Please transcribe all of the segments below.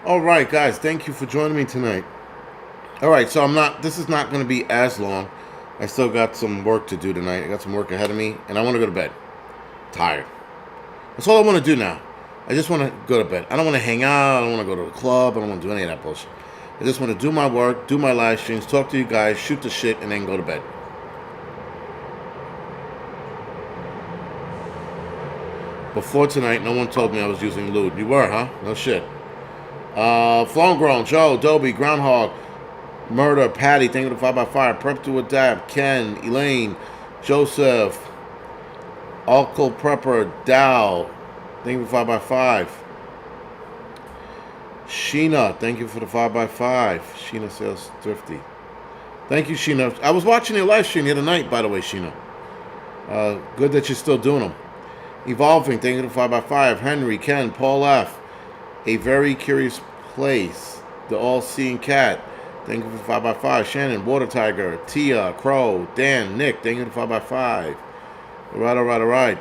All right, guys, thank you for joining me tonight. All right, so this is not going to be as long. I still got some work to do tonight. I got some work ahead of me, and I want to go to bed. Tired. That's all I want to do now. I just want to go to bed. I don't want to hang out. I don't want to go to the club. I don't want to do any of that bullshit. I just want to do my work, do my live streams, talk to you guys, shoot the shit, and then go to bed. Before tonight, no one told me I was using lewd. You were, huh? No shit. Flown Grown, Joe, Dobie, Groundhog, Murder, Patty, thank you for the 5x5, Prep to Adapt, Ken, Elaine, Joseph, Alcohol Prepper, Dow, thank you for 5x5. Sheena, thank you for the 5x5. Sheena Sales Thrifty. Thank you, Sheena. I was watching your live stream the other night, by the way, Sheena. Good that you're still doing them. Evolving, thank you for the 5x5. Henry, Ken, Paul F. A Very Curious Place, The All-Seeing Cat, thank you for 5x5. Shannon, Water Tiger, Tia, Crow, Dan, Nick, thank you for 5x5. All right.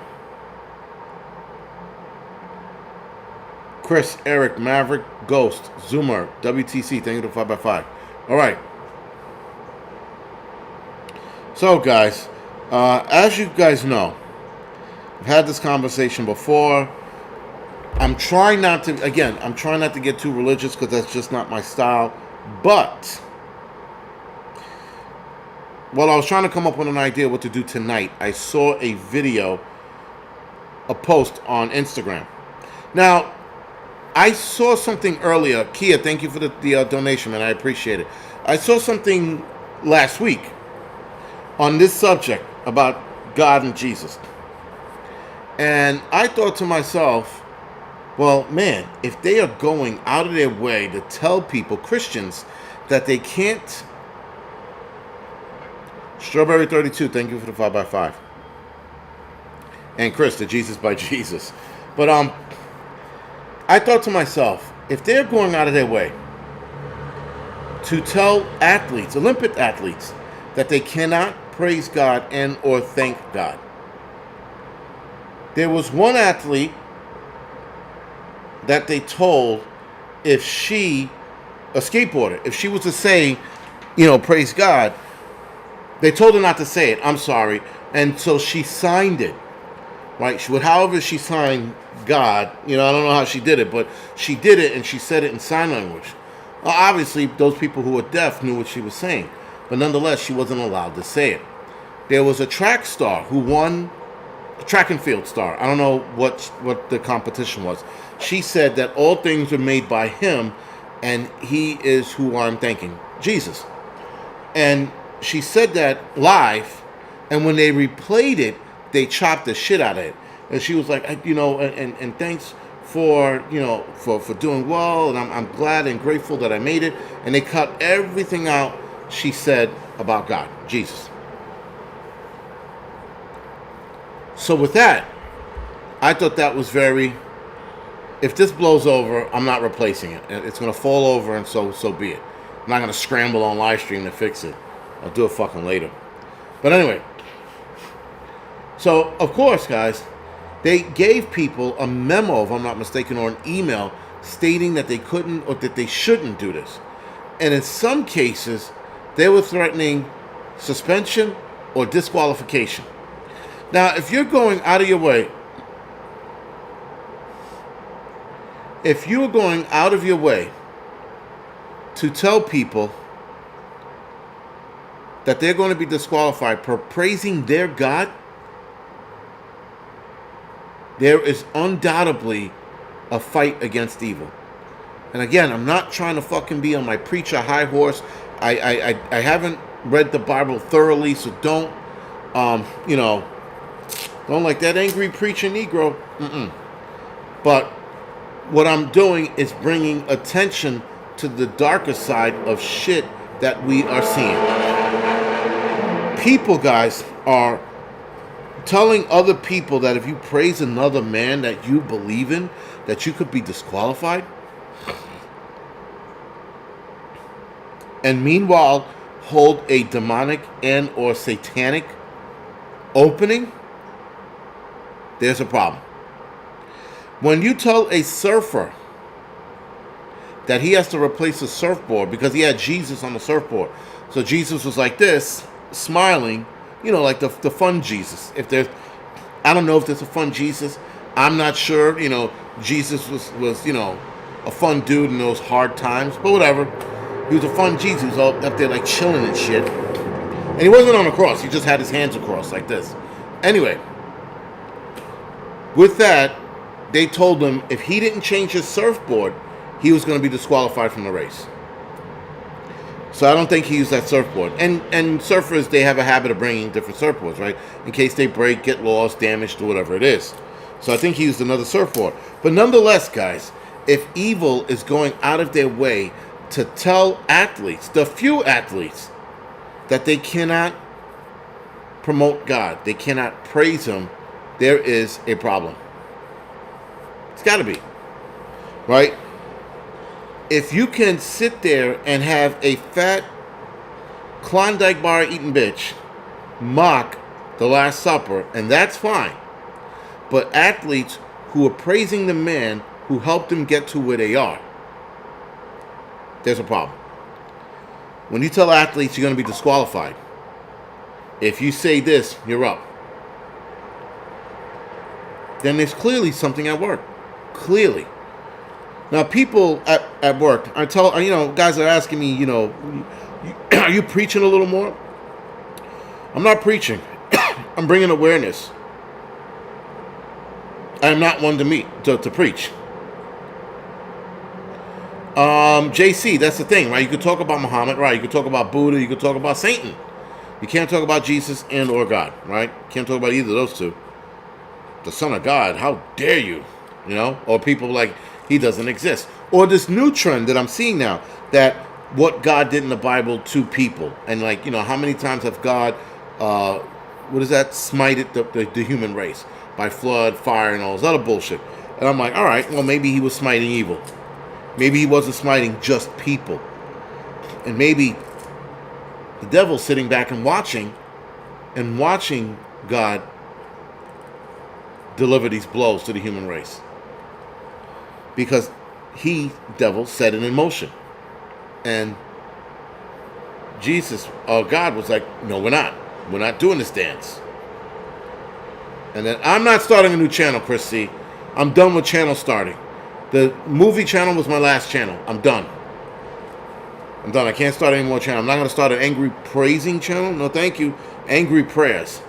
Chris, Eric, Maverick, Ghost, Zoomer, WTC, thank you for 5x5. All right. So, guys, as you guys know, I've had this conversation before. I'm trying not to get too religious because that's just not my style. But while I was trying to come up with an idea what to do tonight, I saw a video, a post on Instagram. Now, I saw something earlier. Kia, thank you for the donation, man. I appreciate it. I saw something last week on this subject about God and Jesus. And I thought to myself, well, man, if they are going out of their way to tell people, Christians, that they can't... Strawberry 32, thank you for the 5x5. And Chris, the Jesus by Jesus. But I thought to myself, if they're going out of their way to tell athletes, Olympic athletes, that they cannot praise God and or thank God. There was one athlete that they told a skateboarder, if she was to say, praise God, they told her not to say it. I'm sorry. And so she signed it. Right? However she signed God, I don't know how she did it, but she did it and she said it in sign language. Well, obviously, those people who were deaf knew what she was saying. But nonetheless, she wasn't allowed to say it. There was a track star who won, a track and field star. I don't know what the competition was. She said that all things are made by him, and he is who I'm thanking, Jesus. And she said that live, and when they replayed it, they chopped the shit out of it. And she was like, and thanks for doing well, and I'm glad and grateful that I made it. And they cut everything out she said about God, Jesus. So with that, I thought that was if this blows over, I'm not replacing it. It's going to fall over, and so be it. I'm not going to scramble on live stream to fix it. I'll do it fucking later. But anyway, so of course, guys, they gave people a memo, if I'm not mistaken, or an email stating that they couldn't or that they shouldn't do this. And in some cases, they were threatening suspension or disqualification. Now, if you're going out of your way, to tell people that they're going to be disqualified for praising their God, there is undoubtedly a fight against evil. And again, I'm not trying to fucking be on my preacher high horse. I haven't read the Bible thoroughly, so don't like that angry preacher Negro. But what I'm doing is bringing attention to the darker side of shit that we are seeing. People, guys, are telling other people that if you praise another man that you believe in, that you could be disqualified. And meanwhile, hold a demonic and or satanic opening, there's a problem. When you tell a surfer that he has to replace the surfboard because he had Jesus on the surfboard. So Jesus was like this, smiling, like the fun Jesus. I don't know if there's a fun Jesus. I'm not sure. Jesus was a fun dude in those hard times, but whatever. He was a fun Jesus. He was all up there like chilling and shit. And he wasn't on a cross. He just had his hands across like this. Anyway, with that, they told him if he didn't change his surfboard, he was going to be disqualified from the race. So I don't think he used that surfboard. And surfers, they have a habit of bringing different surfboards, right? In case they break, get lost, damaged, or whatever it is. So I think he used another surfboard. But nonetheless, guys, if evil is going out of their way to tell athletes, the few athletes, that they cannot promote God, they cannot praise Him, there is a problem. It's got to be. Right? If you can sit there and have a fat Klondike bar eating bitch mock the Last Supper, and that's fine. But athletes who are praising the man who helped them get to where they are, there's a problem. When you tell athletes you're going to be disqualified, if you say this, you're up. Then there's clearly something at work. Clearly. Now, people at work, guys are asking me, are you preaching a little more? I'm not preaching. I'm bringing awareness. I'm not one to preach. JC, that's the thing, right? You could talk about Muhammad, right? You could talk about Buddha. You could talk about Satan. You can't talk about Jesus and or God, right? You can't talk about either of those two. The Son of God, how dare you? Or people like He doesn't exist. Or this new trend that I'm seeing now, that what God did in the Bible to people. And how many times have God, smited the human race by flood, fire, and all this other bullshit. And I'm like, all right, well, maybe He was smiting evil. Maybe He wasn't smiting just people. And maybe the devil's sitting back and watching God deliver these blows to the human race. Because He, devil, set it in motion. And Jesus, God was like, no, we're not. We're not doing this dance. And then I'm not starting a new channel, Chris C. I'm done with channel starting. The movie channel was my last channel. I'm done. I can't start any more channel. I'm not going to start an angry praising channel. No, thank you. Angry prayers.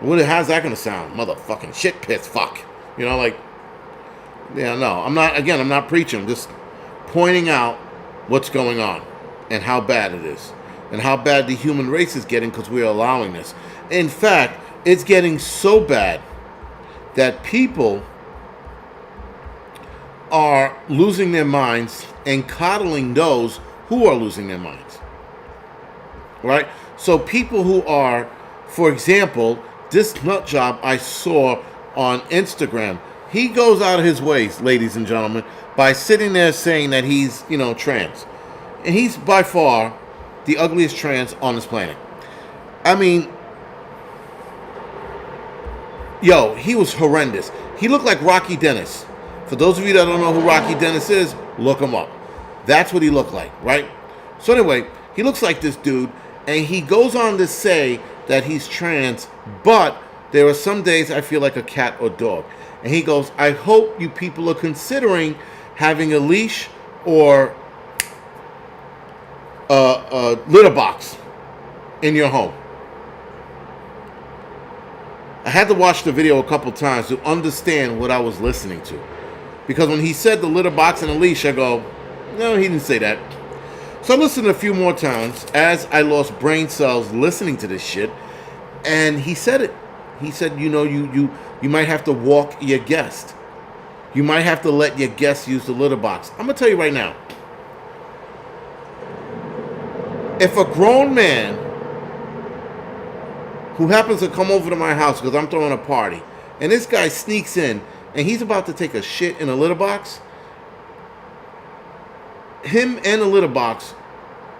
How's that going to sound? Motherfucking shit pits. Fuck. Yeah, no. I'm not preaching. I'm just pointing out what's going on and how bad it is. And how bad the human race is getting because we're allowing this. In fact, it's getting so bad that people are losing their minds and coddling those who are losing their minds. Right? So people who are, for example, this nut job I saw on Instagram, he goes out of his ways, ladies and gentlemen, by sitting there saying that he's, trans. And he's by far the ugliest trans on this planet. I mean, he was horrendous. He looked like Rocky Dennis. For those of you that don't know who Rocky Dennis is, look him up. That's what he looked like, right? So anyway, he looks like this dude, and he goes on to say that he's trans, but there are some days I feel like a cat or dog. And he goes, I hope you people are considering having a leash or a litter box in your home. I had to watch the video a couple times to understand what I was listening to. Because when he said the litter box and a leash, I go, no, he didn't say that. So I listened a few more times as I lost brain cells listening to this shit. And he said it. He said, you might have to walk your guest. You might have to let your guest use the litter box. I'm going to tell you right now. If a grown man who happens to come over to my house because I'm throwing a party, and this guy sneaks in, and he's about to take a shit in a litter box, him and the litter box,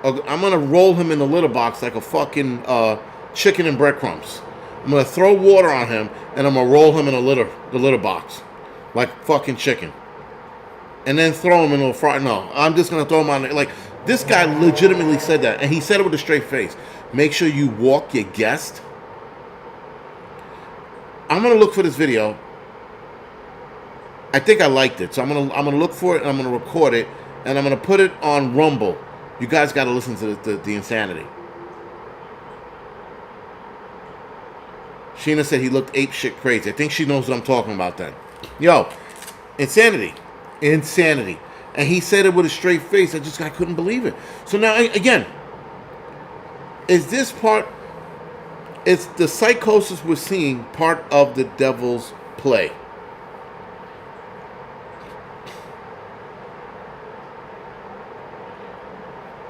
I'm going to roll him in the litter box like a fucking chicken and breadcrumbs. I'm going to throw water on him, and I'm going to roll him in the litter box like fucking chicken. and then throw him in a fry. No, I'm just gonna throw him on. Like, this guy legitimately said that, and he said it with a straight face. Make sure you walk your guest. I'm gonna look for this video. I think I liked it, so I'm gonna look for it, and I'm gonna record it, and I'm gonna put it on Rumble. You guys got to listen to the insanity. Sheena said he looked ape shit crazy. I think she knows what I'm talking about then. Yo, insanity. Insanity. And he said it with a straight face. I couldn't believe it. So now, again, is this part, is the psychosis we're seeing part of the devil's play?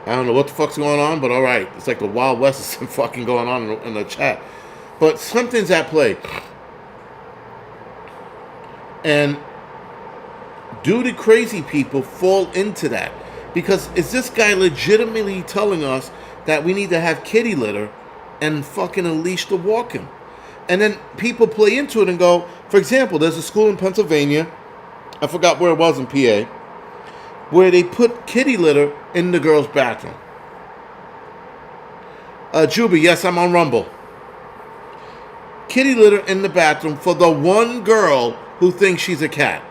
I don't know what the fuck's going on, but all right. It's like the Wild West is fucking going on in the chat. But something's at play. And do the crazy people fall into that? Because is this guy legitimately telling us that we need to have kitty litter and fucking unleash the walking? And then people play into it and go, for example, there's a school in Pennsylvania, I forgot where it was in PA, where they put kitty litter in the girls' bathroom. Juby, yes, I'm on Rumble. Kitty litter in the bathroom for the one girl who thinks she's a cat.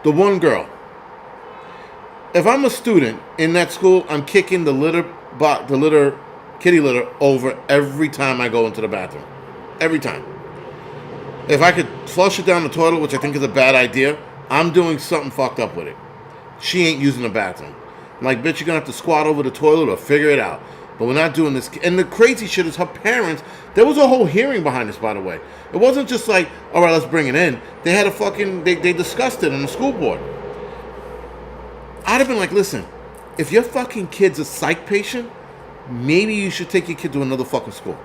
The one girl. If I'm a student in that school, I'm kicking the kitty litter over every time I go into the bathroom. Every time. If I could flush it down the toilet, which I think is a bad idea, I'm doing something fucked up with it. She ain't using the bathroom. I'm like, bitch, you're going to have to squat over the toilet or figure it out. But we're not doing this. And the crazy shit is her parents, there was a whole hearing behind this, by the way. It wasn't just like, all right, let's bring it in. They had a fucking, they discussed it on the school board. I'd have been like, listen, if your fucking kid's a psych patient, maybe you should take your kid to another fucking school.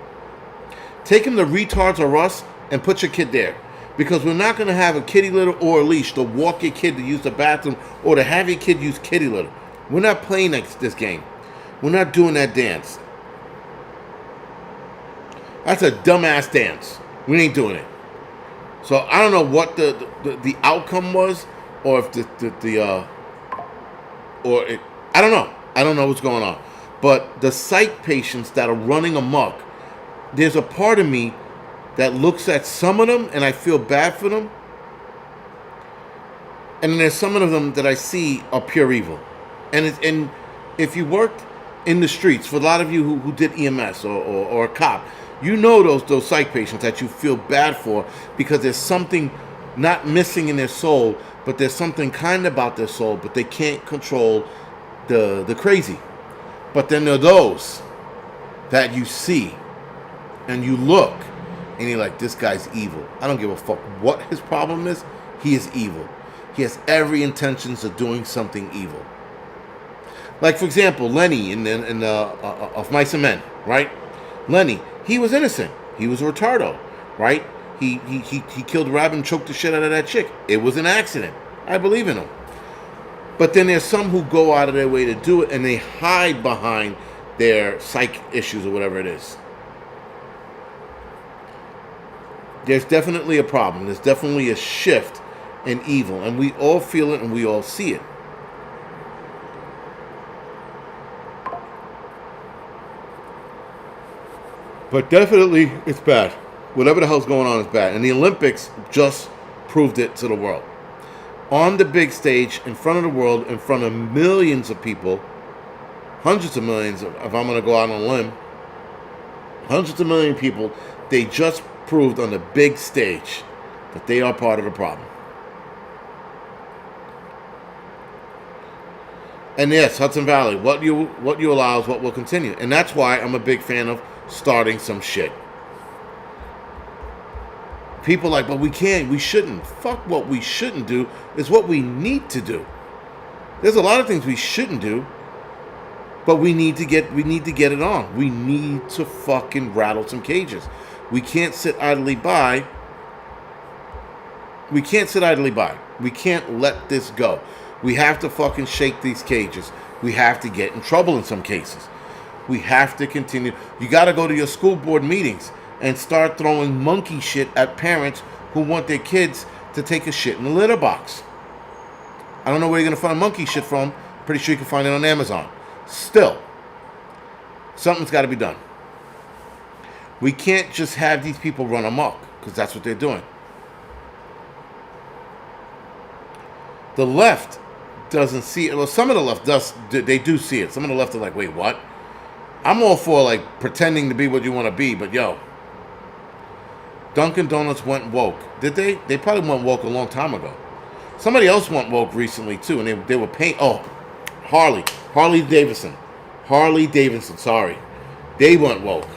Take him to Retards or Us and put your kid there. Because we're not going to have a kitty litter or a leash to walk your kid to use the bathroom or to have your kid use kitty litter. We're not playing this game. We're not doing that dance. That's a dumbass dance. We ain't doing it. So I don't know what the outcome was, or if I don't know. I don't know what's going on. But the psych patients that are running amok, there's a part of me that looks at some of them and I feel bad for them. And then there's some of them that I see are pure evil. And if you worked in the streets, for a lot of you who did EMS or a cop, you know those psych patients that you feel bad for because there's something not missing in their soul, but there's something kind about their soul, but they can't control the crazy. But then there are those that you see and you look and you're like, this guy's evil. I don't give a fuck what his problem is. He is evil. He has every intentions of doing something evil. Like, for example, Lenny in of Mice and Men, right? Lenny, he was innocent. He was a retardo, right? He killed Rob and choked the shit out of that chick. It was an accident. I believe in him. But then there's some who go out of their way to do it, and they hide behind their psych issues or whatever it is. There's definitely a problem. There's definitely a shift in evil, and we all feel it and we all see it. But definitely, it's bad. Whatever the hell's going on is bad. And the Olympics just proved it to the world. On the big stage, in front of the world, in front of millions of people, hundreds of millions, if I'm going to go out on a limb, hundreds of million people, they just proved on the big stage that they are part of the problem. And yes, Hudson Valley, what you allow is what will continue. And that's why I'm a big fan of starting some shit. People are like, but we can't, we shouldn't. Fuck what we shouldn't do is what we need to do. There's a lot of things we shouldn't do, but we need to get it on. We need to fucking rattle some cages. We can't sit idly by. We can't sit idly by. We can't let this go. We have to fucking shake these cages. We have to get in trouble in some cases. We have to continue. You got to go to your school board meetings and start throwing monkey shit at parents who want their kids to take a shit in the litter box. I don't know where you're going to find monkey shit from. Pretty sure you can find it on Amazon. Still, something's got to be done. We can't just have these people run amok, because that's what they're doing. The left doesn't see it. Well, some of the left does. They do see it. Some of the left are like, wait, what? I'm all for like pretending to be what you want to be, but yo, Dunkin' Donuts went woke. Did they? They probably went woke a long time ago. Somebody else went woke recently too, and they were paying. Oh, Harley Davidson. Sorry, they went woke.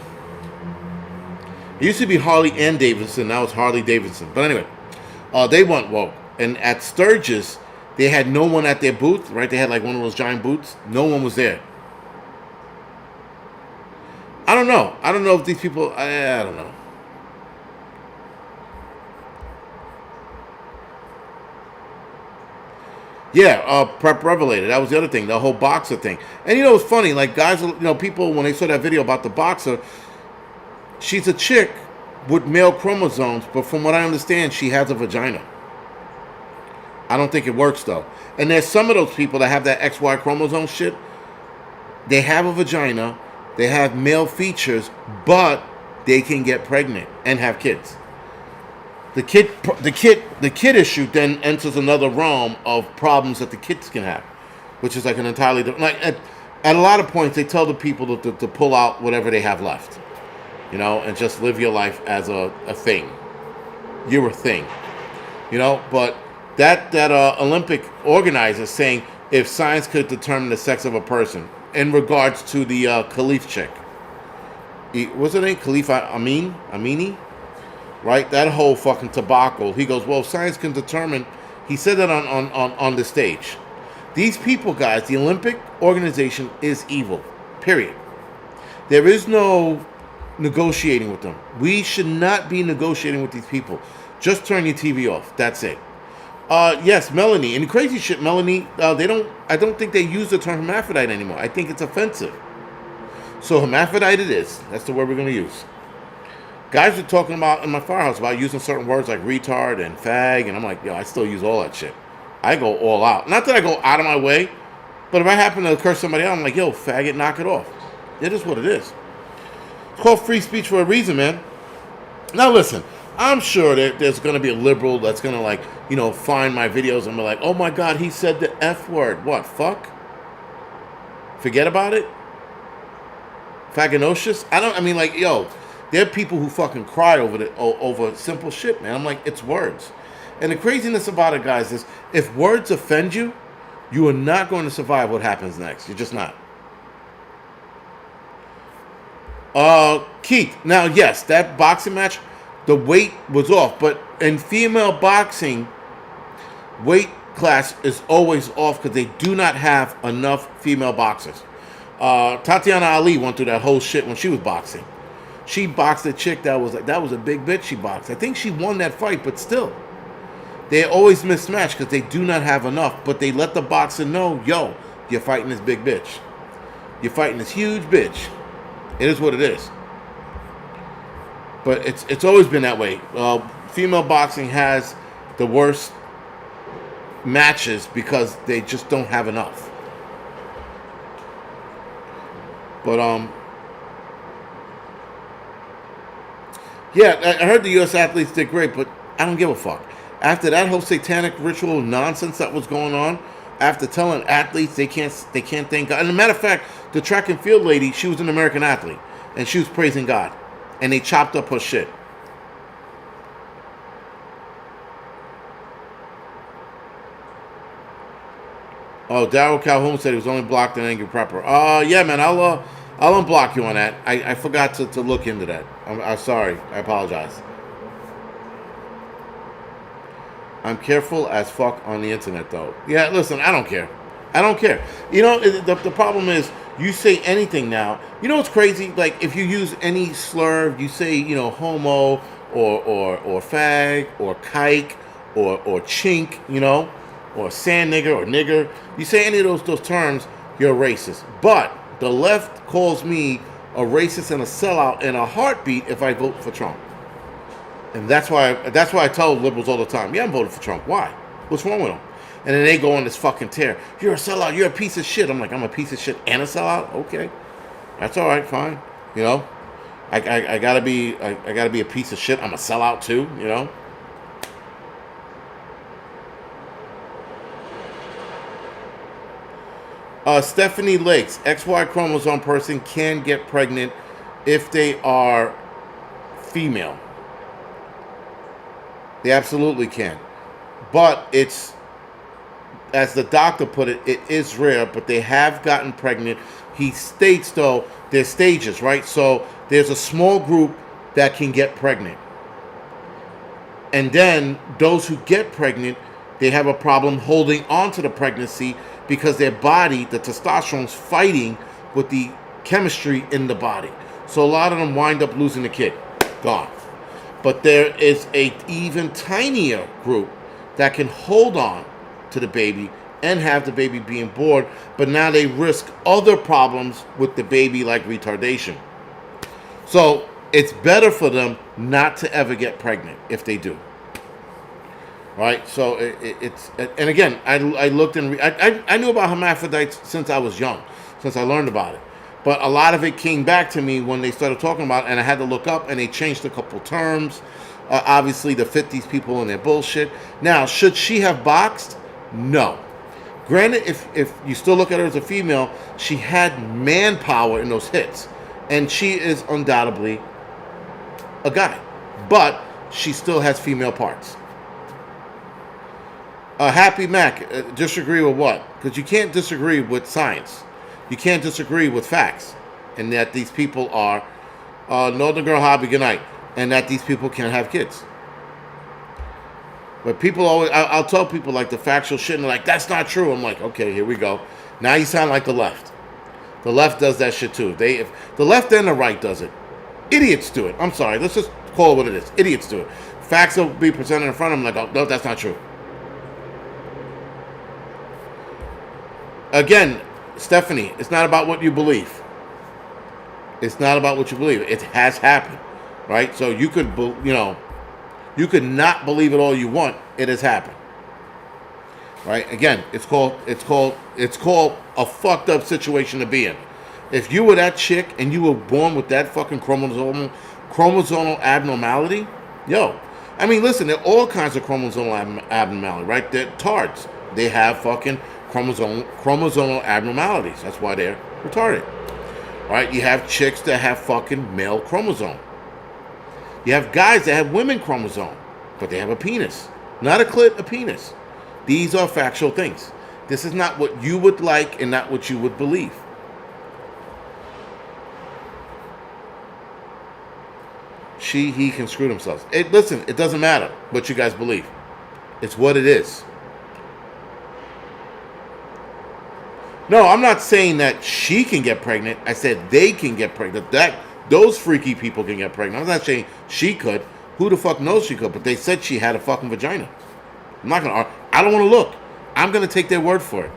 It used to be Harley and Davidson. Now it's Harley Davidson. But anyway, they went woke. And at Sturgis, they had no one at their booth, right? They had like one of those giant booths. No one was there. I don't know. I don't know if these people, I don't know. Yeah, Prep Revelator. That was the other thing, the whole boxer thing. And you know, it's funny, like guys, you know, people, when they saw that video about the boxer, she's a chick with male chromosomes, but from what I understand, she has a vagina. I don't think it works, though. And there's some of those people that have that XY chromosome shit. They have a vagina, they have male features, but they can get pregnant and have kids. The kid issue then enters another realm of problems that the kids can have, which is like an entirely different. Like at a lot of points, they tell the people to pull out whatever they have left, you know, and just live your life as a thing. You're a thing, you know. But that Olympic organizer saying if science could determine the sex of a person in regards to the Khalif chick, what's her name? Khalifa Amini. Right, that whole fucking tobacco. He goes, well, science can determine. He said that on the stage. These people, guys, the Olympic organization is evil. Period. There is no negotiating with them. We should not be negotiating with these people. Just turn your TV off. That's it. Yes, Melanie. And the crazy shit, Melanie. I don't think they use the term hermaphrodite anymore. I think it's offensive. So hermaphrodite it is. That's the word we're going to use. Guys are talking about in my firehouse about using certain words like retard and fag, and I'm like, yo, I still use all that shit. I go all out. Not that I go out of my way, but if I happen to curse somebody out, I'm like, yo, faggot, knock it off. It is what it is. It's called free speech for a reason, man. Now listen, I'm sure that there's going to be a liberal that's going to like, you know, find my videos and be like, oh my God, he said the F word. What, fuck? Forget about it? Faganocious? I mean, like, yo, there are people who fucking cry over simple shit, man. I'm like, it's words. And the craziness about it, guys, is if words offend you, you are not going to survive what happens next. You're just not. Keith. Now, yes, that boxing match, the weight was off. But in female boxing, weight class is always off because they do not have enough female boxers. Tatiana Ali went through that whole shit when she was boxing. She boxed a chick that was a big bitch she boxed. I think she won that fight, but still. They always mismatch because they do not have enough. But they let the boxer know, yo, you're fighting this big bitch. You're fighting this huge bitch. It is what it is. But it's always been that way. Female boxing has the worst matches because they just don't have enough. But yeah, I heard the U.S. athletes did great, but I don't give a fuck. After that whole satanic ritual nonsense that was going on, after telling athletes they can't thank God. And as a matter of fact, the track and field lady, she was an American athlete, and she was praising God, and they chopped up her shit. Oh, Daryl Calhoun said he was only blocked in Angry Prepper. Yeah, man, I'll unblock you on that. I forgot to look into that. I'm sorry. I apologize. I'm careful as fuck on the internet, though. Yeah, listen, I don't care. I don't care. You know, the problem is you say anything now. You know what's crazy? Like, if you use any slur, you say, you know, homo or fag or kike or chink, you know, or sand nigger or nigger. You say any of those terms, you're racist. But the left calls me a racist and a sellout in a heartbeat if I vote for Trump. And that's why I tell liberals all the time, yeah, I'm voting for Trump. Why? What's wrong with him? And then they go on this fucking tear. You're a sellout. You're a piece of shit. I'm like, I'm a piece of shit and a sellout? Okay. That's all right. Fine. You know? I gotta be a piece of shit. I'm a sellout too, you know? Stephanie Lakes, XY chromosome person can get pregnant if they are female. They absolutely can. But it's, as the doctor put it, it is rare, but they have gotten pregnant. He states, though, there's stages, right? So there's a small group that can get pregnant. And then those who get pregnant, they have a problem holding on to the pregnancy because their body, the testosterone's fighting with the chemistry in the body. So a lot of them wind up losing the kid. Gone. But there is a even tinier group that can hold on to the baby and have the baby being born, but now they risk other problems with the baby like retardation. So it's better for them not to ever get pregnant if they do. Right? So it's, and again, I looked and I knew about hermaphrodites since I was young, since I learned about it. But a lot of it came back to me when they started talking about it, and I had to look up, and they changed a couple terms, obviously, to fit these people and their bullshit. Now, should she have boxed? No. Granted, if you still look at her as a female, she had manpower in those hits. And she is undoubtedly a guy. But she still has female parts. Happy Mac, disagree with what? Because you can't disagree with science. You can't disagree with facts. And that these people are Northern Girl Hobby, good night. And that these people can't have kids. But people always, I'll tell people like the factual shit, and they're like, that's not true. I'm like, okay, here we go. Now you sound like the left. The left does that shit too. If the left and the right does it. Idiots do it. I'm sorry. Let's just call it what it is. Idiots do it. Facts will be presented in front of them like, oh, no, that's not true. Again, Stephanie, it's not about what you believe. It's not about what you believe. It has happened, right? So you could, you could not believe it all you want. It has happened, right? Again, it's called a fucked up situation to be in. If you were that chick and you were born with that fucking chromosomal abnormality, I mean, listen, there are all kinds of chromosomal abnormality, right? They're tards. They have fucking chromosomal abnormalities. That's why they're retarded, right? You have chicks that have fucking male chromosome. You have guys that have women chromosome, but they have a penis. Not a clit, a penis. These are factual things. This is not what you would like and not what you would believe. He can screw themselves. Listen, it doesn't matter what you guys believe. It's what it is. No, I'm not saying that she can get pregnant. I said they can get pregnant. Those freaky people can get pregnant. I'm not saying she could. Who the fuck knows she could? But they said she had a fucking vagina. I'm not gonna. I don't want to look. I'm gonna take their word for it.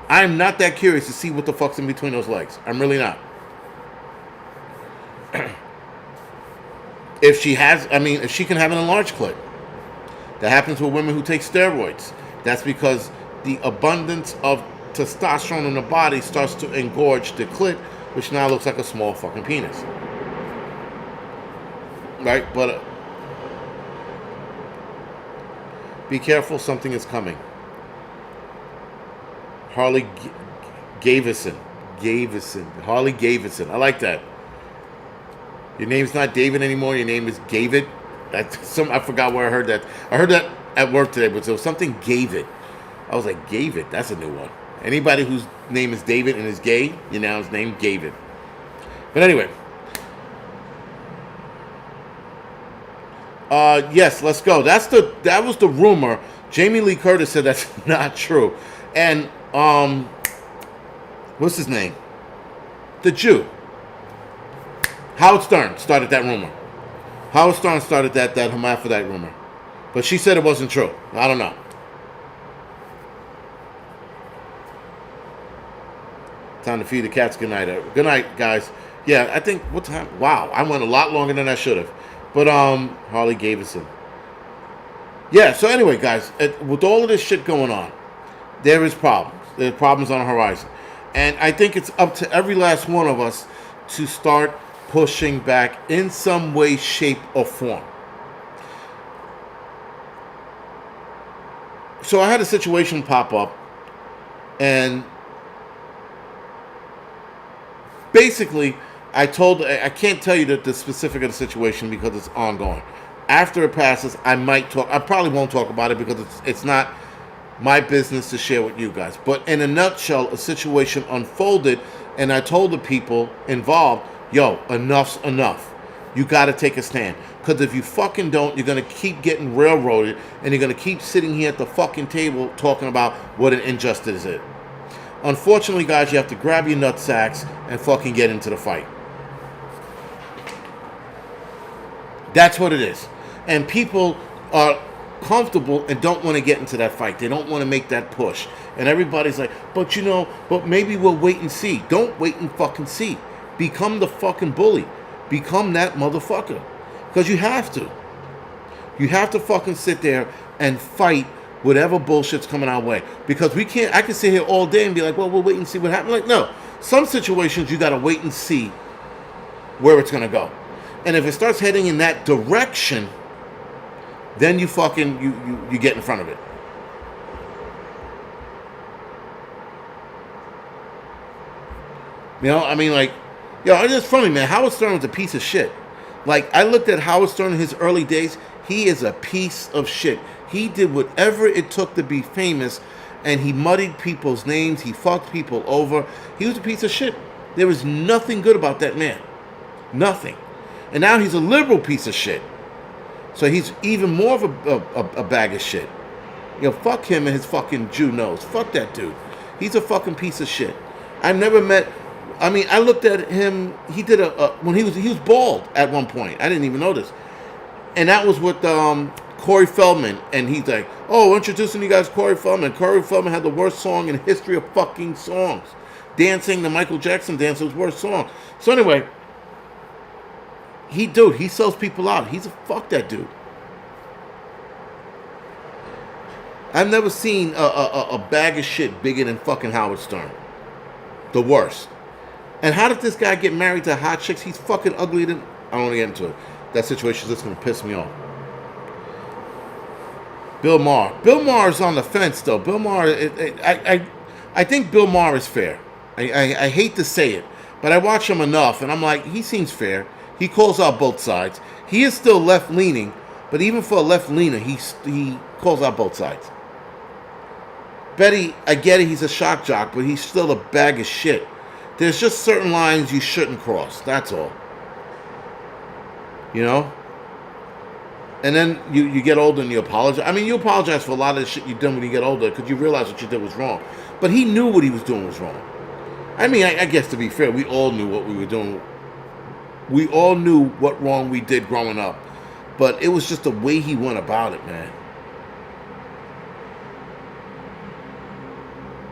I'm not that curious to see what the fuck's in between those legs. I'm really not. If she can have an enlarged clit. That happens with women who take steroids. That's because the abundance of testosterone in the body starts to engorge the clit, which now looks like a small fucking penis. Right? But be careful, something is coming. Harley Gavison. Harley Gavison. I like that. Your name's not David anymore. Your name is Gavid. I forgot where I heard that. I heard that at work today, but there was something Gavid. I was like, Gavid? That's a new one. Anybody whose name is David and is gay, you now his name Gavid. But anyway. Yes, let's go. That was the rumor. Jamie Lee Curtis said that's not true. And what's his name? The Jew. Howard Stern started that rumor. Howard Stern started that hermaphrodite rumor. But she said it wasn't true. I don't know. Time to feed the cats. Good night. Good night, guys. Yeah, I think, what time? Wow, I went a lot longer than I should have. But Harley Gavison. Yeah, so anyway, guys, with all of this shit going on, There is problems. There are problems on the horizon. And I think it's up to every last one of us to start pushing back in some way, shape, or form. So I had a situation pop up, and basically I can't tell you the specific of the situation because it's ongoing. After it passes, I might talk. I probably won't talk about it because it's not my business to share with you guys. But in a nutshell, a situation unfolded, and I told the people involved, yo, enough's enough. You got to take a stand. Because if you fucking don't, you're going to keep getting railroaded, and you're going to keep sitting here at the fucking table talking about what an injustice is. Unfortunately, guys, you have to grab your nutsacks and fucking get into the fight. That's what it is. And people are comfortable and don't want to get into that fight. They don't want to make that push. And everybody's like, but maybe we'll wait and see. Don't wait and fucking see. Become the fucking bully. Become that motherfucker. Because you have to. You have to fucking sit there and fight whatever bullshit's coming our way. Because we can't, I can sit here all day and be like, well, we'll wait and see what happens. Like, no. Some situations you got to wait and see where it's going to go. And if it starts heading in that direction, then you fucking, you get in front of it. You know, I mean, like, yo, it's just funny, man. Howard Stern was a piece of shit. Like, I looked at Howard Stern in his early days. He is a piece of shit. He did whatever it took to be famous, and he muddied people's names. He fucked people over. He was a piece of shit. There was nothing good about that man. Nothing. And now he's a liberal piece of shit. So he's even more of a bag of shit. You know, fuck him and his fucking Jew nose. Fuck that dude. He's a fucking piece of shit. I never met... I mean, I looked at him. He did when he was bald at one point. I didn't even know this, and that was with Cory Felman. And he's like, "Oh, introducing you guys, Cory Felman." Cory Felman had the worst song in the history of fucking songs. Dancing, the Michael Jackson dance, was worst song. So anyway, he sells people out. He's a fuck that dude. I've never seen a bag of shit bigger than fucking Howard Stern. The worst. And how did this guy get married to hot chicks? He's fucking ugly. I don't want to get into it. That situation's just going to piss me off. Bill Maher. Bill Maher is on the fence, though. Bill Maher, I think Bill Maher is fair. I hate to say it, but I watch him enough, and I'm like, he seems fair. He calls out both sides. He is still left-leaning, but even for a left-leaner, he calls out both sides. Betty, I get it, he's a shock jock, but he's still a bag of shit. There's just certain lines you shouldn't cross. That's all. You know? And then you get older and you apologize. I mean, you apologize for a lot of the shit you've done when you get older because you realize what you did was wrong. But he knew what he was doing was wrong. I mean, I guess to be fair, we all knew what we were doing. We all knew what wrong we did growing up. But it was just the way he went about it, man.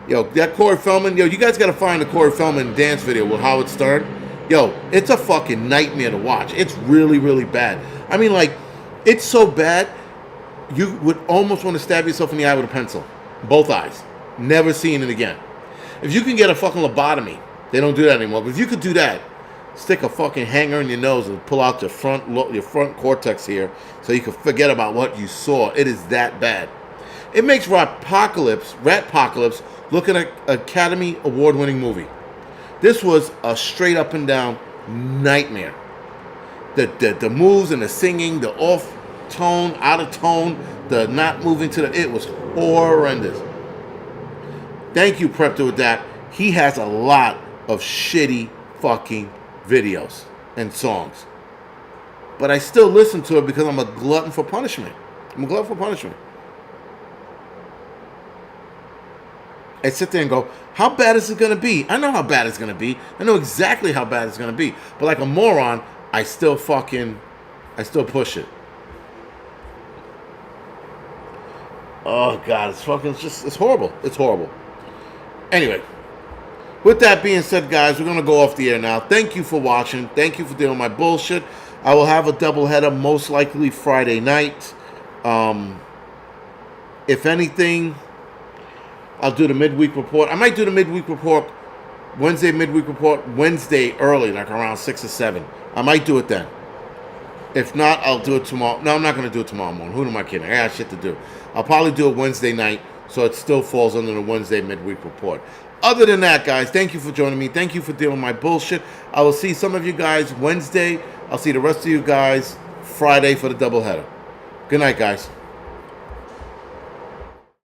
Yo, that Cory Felman, yo, you guys got to find the Cory Felman dance video with Howard Stern. Yo, it's a fucking nightmare to watch. It's really, really bad. I mean, like, it's so bad, you would almost want to stab yourself in the eye with a pencil. Both eyes. Never seeing it again. If you can get a fucking lobotomy, they don't do that anymore, but if you could do that, stick a fucking hanger in your nose and pull out your front cortex here so you can forget about what you saw. It is that bad. It makes Ratpocalypse look at an Academy Award-winning movie. This was a straight up and down nightmare. The moves and the singing, the off tone, out of tone, the not moving to it was horrendous. Thank you, Prep to Adapt. He has a lot of shitty fucking videos and songs. But I still listen to it because I'm a glutton for punishment. I sit there and go, how bad is it going to be? I know how bad it's going to be. I know exactly how bad it's going to be. But like a moron, I still push it. Oh, God, it's horrible. It's horrible. Anyway, with that being said, guys, we're going to go off the air now. Thank you for watching. Thank you for dealing with my bullshit. I will have a doubleheader most likely Friday night. If anything... I'll do the midweek report. I might do the midweek report Wednesday early, like around 6 or 7. I might do it then. If not, I'll do it tomorrow. No, I'm not going to do it tomorrow morning. Who am I kidding? I got shit to do. I'll probably do it Wednesday night, so it still falls under the Wednesday midweek report. Other than that, guys, thank you for joining me. Thank you for dealing with my bullshit. I will see some of you guys Wednesday. I'll see the rest of you guys Friday for the doubleheader. Good night, guys.